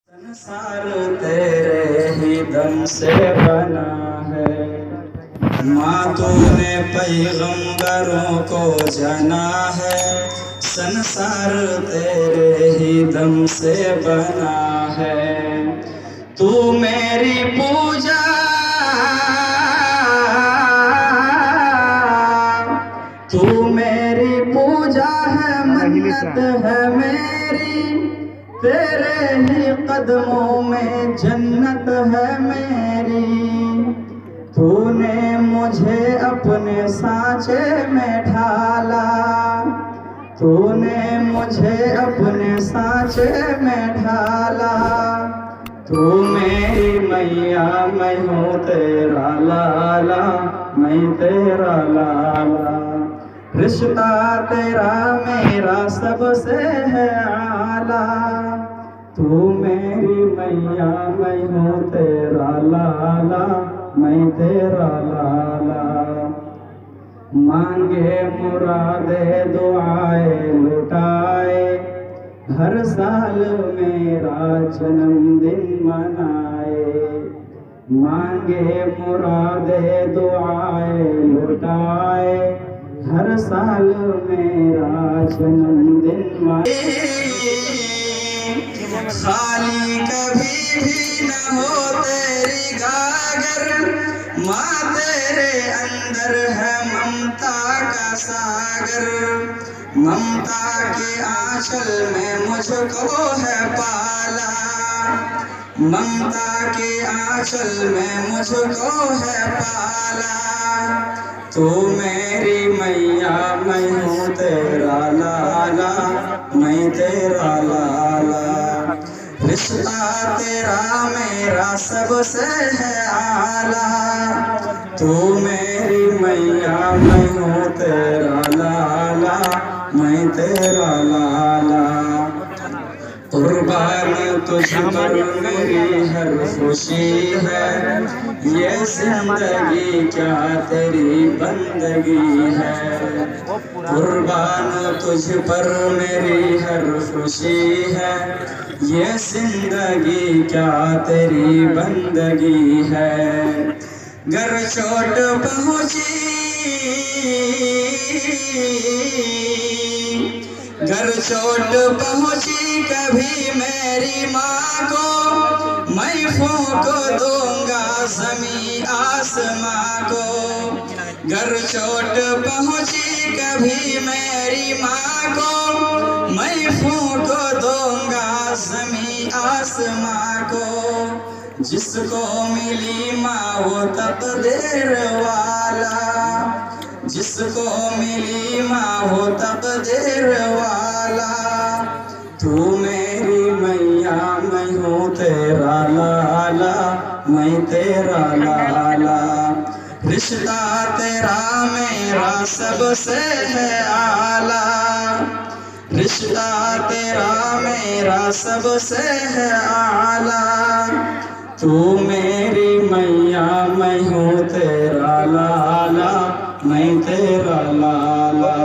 संसार तेरे ही दम से बना है। माँ तूने पैगंबरों को जना है। संसार तेरे ही दम से बना है। तू मेरी पूजा, तू मेरी पूजा है, मन्नत है मेरी। तेरे ही कदमों में जन्नत है मेरी। तूने मुझे अपने सांचे में ढाला, तूने मुझे अपने सांचे में ढाला। तू मेरी मैया, मैं हूँ तेरा लाला, मैं तेरा लाला। रिश्ता तेरा मेरा सबसे है आला। तू मेरी मैया, मैं हूँ तेरा लाला, मैं तेरा लाला। मांगे मुरादे दुआए लुटाए, हर साल मेरा जन्मदिन मनाए। मांगे मुरादे दुआए लुटाए, हर साल मेरा जन्मदिन मनाए। खाली कभी भी न हो तेरी गागर, माँ तेरे अंदर है ममता का सागर। ममता के आंचल में मुझको है पाला, ममता के आंचल में मुझको है पाला। तू मेरी मैया, मैं हूँ तेरा लाला, मैं तेरा लाला। रिश्ता तेरा मेरा सबसे है आला। तू मेरी मैया, मैं हूँ तेरा लाला, मैं तेरा लाला। कुर्बान तुझ पर मेरी हर खुशी है। ये जिंदगी क्या तेरी बंदगी है। कुर्बान तुझ पर मेरी हर खुशी है। ये जिंदगी क्या तेरी बंदगी है। घर चोट पहुँची, घर चोट पहुँची कभी मेरी माँ को, मैं फूंक दूंगा ज़मीं आसमां को। घर चोट पहुँची कभी मेरी माँ को, मैं फूंक दूंगा ज़मीं आसमां को। जिसको मिली माँ वो तकदीर वाला, जिसको मिली माँ वो तकदीर वाला। तू मेरी मैया, मैं हूँ तेरा लाला, मैं तेरा लाला। रिश्ता तेरा मेरा सबसे है आला। रिश्ता तेरा मेरा सबसे है आला। तू मेरी मैया, मैं हूँ तेरा लाला, मैं तेरा लाला।